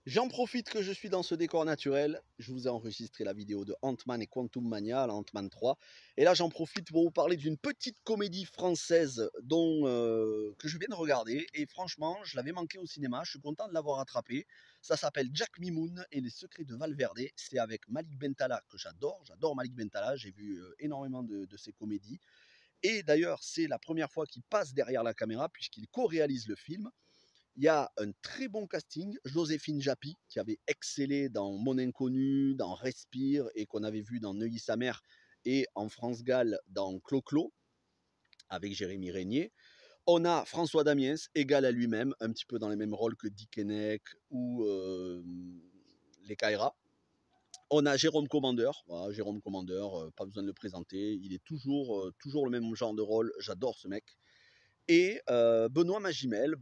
J'en profite que je suis dans ce décor naturel. Je vous ai enregistré la vidéo de Ant-Man et Quantum Mania, la Ant-Man 3. Et là, j'en profite pour vous parler d'une petite comédie française que je viens de regarder. Et franchement, je l'avais manqué au cinéma. Je suis content de l'avoir attrapé. Ça s'appelle Jack Mimoun et les secrets de Valverde. C'est avec Malik Bentala, que j'adore. J'adore Malik Bentala. J'ai vu énormément de ses comédies. Et d'ailleurs, c'est la première fois qu'il passe derrière la caméra puisqu'il co-réalise le film. Il y a un très bon casting. Joséphine Japy, qui avait excellé dans Mon Inconnu, dans Respire, et qu'on avait vu dans Neuilly-sa-Mère, et en France Gall dans Clo-Clo, avec Jérémy Régnier. On a François Damiens, égal à lui-même, un petit peu dans les mêmes rôles que Dick Henneck ou les Kaira. On a Jérôme Commandeur, voilà, Jérôme Commandeur, pas besoin de le présenter, il est toujours le même genre de rôle, j'adore ce mec. Et Benoît Magimel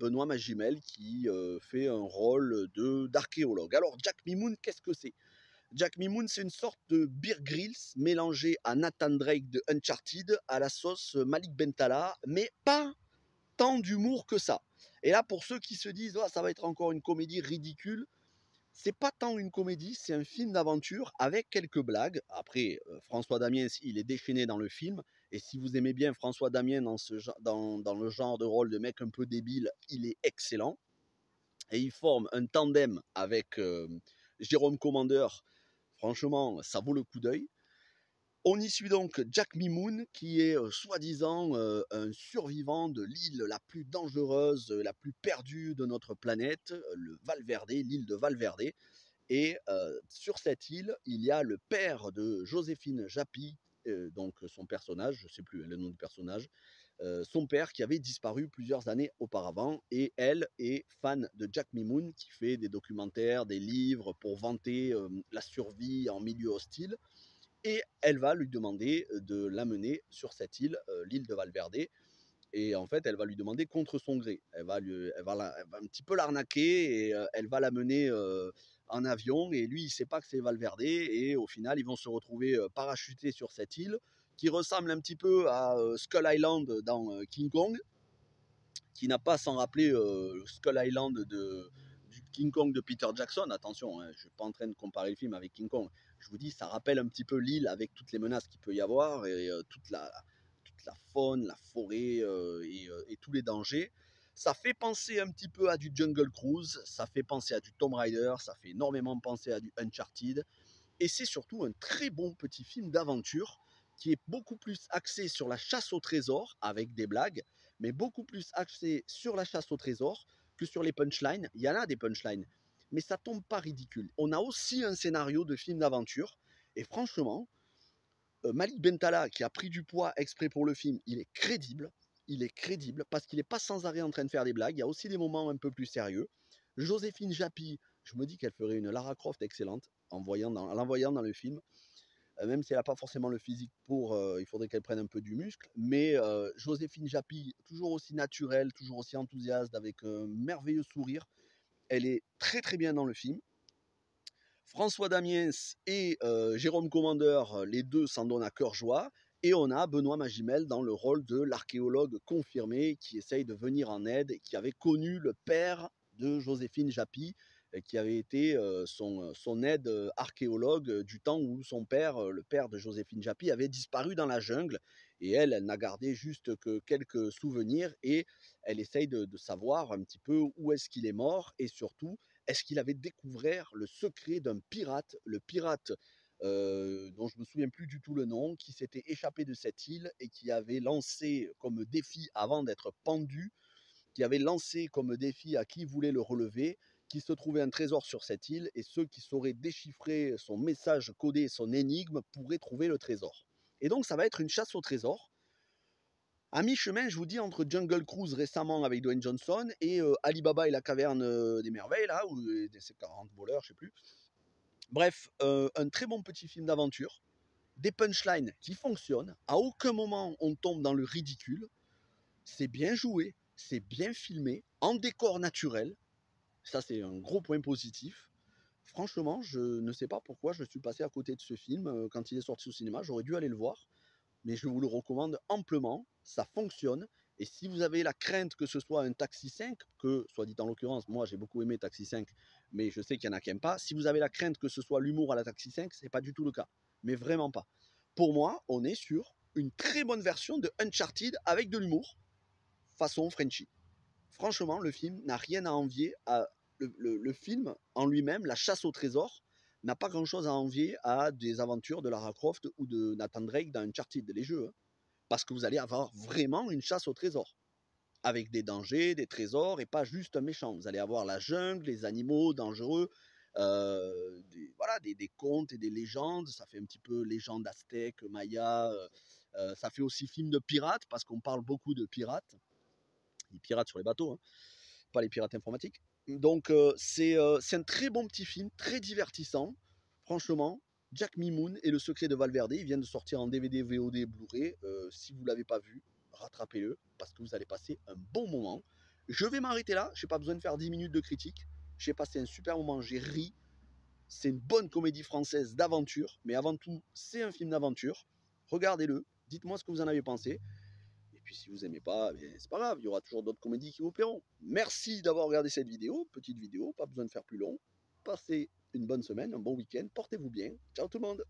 qui fait un rôle d'archéologue. Alors Jack Mimoun, qu'est-ce que c'est? Jack Mimoun, c'est une sorte de Bear Grylls mélangé à Nathan Drake de Uncharted à la sauce Malik Bentala, mais pas tant d'humour que ça. Et là, pour ceux qui se disent oh, ça va être encore une comédie ridicule, c'est pas tant une comédie, c'est un film d'aventure avec quelques blagues. Après, François Damiens, il est déchaîné dans le film. Et si vous aimez bien François Damiens dans le genre de rôle de mec un peu débile, il est excellent. Et il forme un tandem avec Jérôme Commandeur. Franchement, ça vaut le coup d'œil. On y suit donc Jack Mimoun, qui est soi-disant un survivant de l'île la plus dangereuse, la plus perdue de notre planète, le Valverde, l'île de Valverde. Et sur cette île, il y a le père de Joséphine Japy, donc son personnage, je ne sais plus le nom du personnage, son père qui avait disparu plusieurs années auparavant. Et elle est fan de Jack Mimoun, qui fait des documentaires, des livres pour vanter la survie en milieu hostile. Et elle va lui demander de l'amener sur cette île, l'île de Valverde. Et en fait, elle va lui demander contre son gré. Elle va un petit peu l'arnaquer et elle va l'amener en avion. Et lui, il ne sait pas que c'est Valverde. Et au final, ils vont se retrouver parachutés sur cette île qui ressemble un petit peu à Skull Island dans King Kong, qui n'a pas sans rappeler Skull Island du King Kong de Peter Jackson. Attention, hein, je ne suis pas en train de comparer le film avec King Kong. Je vous dis, ça rappelle un petit peu l'île avec toutes les menaces qu'il peut y avoir et toute la faune, la forêt et tous les dangers. Ça fait penser un petit peu à du Jungle Cruise, ça fait penser à du Tomb Raider, ça fait énormément penser à du Uncharted. Et c'est surtout un très bon petit film d'aventure qui est beaucoup plus axé sur la chasse au trésor avec des blagues, mais beaucoup plus axé sur la chasse au trésor que sur les punchlines. Il y en a des punchlines, mais ça tombe pas ridicule. On a aussi un scénario de film d'aventure, et franchement, Malik Bentala, qui a pris du poids exprès pour le film, il est crédible. Il est crédible parce qu'il n'est pas sans arrêt en train de faire des blagues. Il y a aussi des moments un peu plus sérieux. Joséphine Japy, je me dis qu'elle ferait une Lara Croft excellente en l'envoyant dans le film. Même si elle n'a pas forcément le physique pour, il faudrait qu'elle prenne un peu du muscle. Mais Joséphine Japy, toujours aussi naturelle, toujours aussi enthousiaste, avec un merveilleux sourire. Elle est très très bien dans le film. François Damiens et Jérôme Commandeur, les deux s'en donnent à cœur joie. Et on a Benoît Magimel dans le rôle de l'archéologue confirmé qui essaye de venir en aide et qui avait connu le père de Joséphine Japy, qui avait été son aide archéologue du temps où son père, le père de Joséphine Japy, avait disparu dans la jungle. Et elle n'a gardé juste que quelques souvenirs et elle essaye de savoir un petit peu où est-ce qu'il est mort et surtout est-ce qu'il avait découvert le secret d'un pirate, le pirate dont je me souviens plus du tout le nom, qui s'était échappé de cette île et qui avait lancé comme défi avant d'être pendu, qui avait lancé comme défi à qui voulait le relever, qu'il se trouvait un trésor sur cette île et ceux qui sauraient déchiffrer son message codé, son énigme, pourraient trouver le trésor. Et donc ça va être une chasse au trésor. À mi-chemin, je vous dis, entre Jungle Cruise récemment avec Dwayne Johnson et Alibaba et la caverne des merveilles, là, où c'est 40 voleurs, je sais plus. Bref, un très bon petit film d'aventure, des punchlines qui fonctionnent, à aucun moment on tombe dans le ridicule, c'est bien joué, c'est bien filmé, en décor naturel, ça c'est un gros point positif. Franchement, je ne sais pas pourquoi je suis passé à côté de ce film quand il est sorti au cinéma, j'aurais dû aller le voir, mais je vous le recommande amplement, ça fonctionne, Et si vous avez la crainte que ce soit un Taxi 5, que, soit dit en l'occurrence, moi j'ai beaucoup aimé Taxi 5, mais je sais qu'il y en a qui n'aiment pas, si vous avez la crainte que ce soit l'humour à la Taxi 5, c'est pas du tout le cas. Mais vraiment pas. Pour moi, on est sur une très bonne version de Uncharted avec de l'humour, façon Frenchy. Franchement, le film n'a rien à envier à le film en lui-même, la chasse au trésor, n'a pas grand-chose à envier à des aventures de Lara Croft ou de Nathan Drake dans Uncharted, les jeux. Hein. Parce que vous allez avoir vraiment une chasse au trésor. Avec des dangers, des trésors, et pas juste un méchant. Vous allez avoir la jungle, les animaux dangereux, voilà, des contes et des légendes. Ça fait un petit peu légende aztèque, maya. Ça fait aussi film de pirates, parce qu'on parle beaucoup de pirates. Les pirates sur les bateaux, hein, pas les pirates informatiques. Donc c'est un très bon petit film, très divertissant. Franchement, Jack Mimoun et le secret de Valverde, ils viennent de sortir en DVD, VOD, Blu-ray. Si vous ne l'avez pas vu, rattrapez-le, parce que vous allez passer un bon moment. Je vais m'arrêter là, je n'ai pas besoin de faire 10 minutes de critique. J'ai passé un super moment, j'ai ri. C'est une bonne comédie française d'aventure, mais avant tout, c'est un film d'aventure. Regardez-le, dites-moi ce que vous en avez pensé. Et puis si vous n'aimez pas, c'est pas grave, il y aura toujours d'autres comédies qui vous plairont. Merci d'avoir regardé cette vidéo, petite vidéo, pas besoin de faire plus long. Passez une bonne semaine, un bon week-end, portez-vous bien. Ciao tout le monde.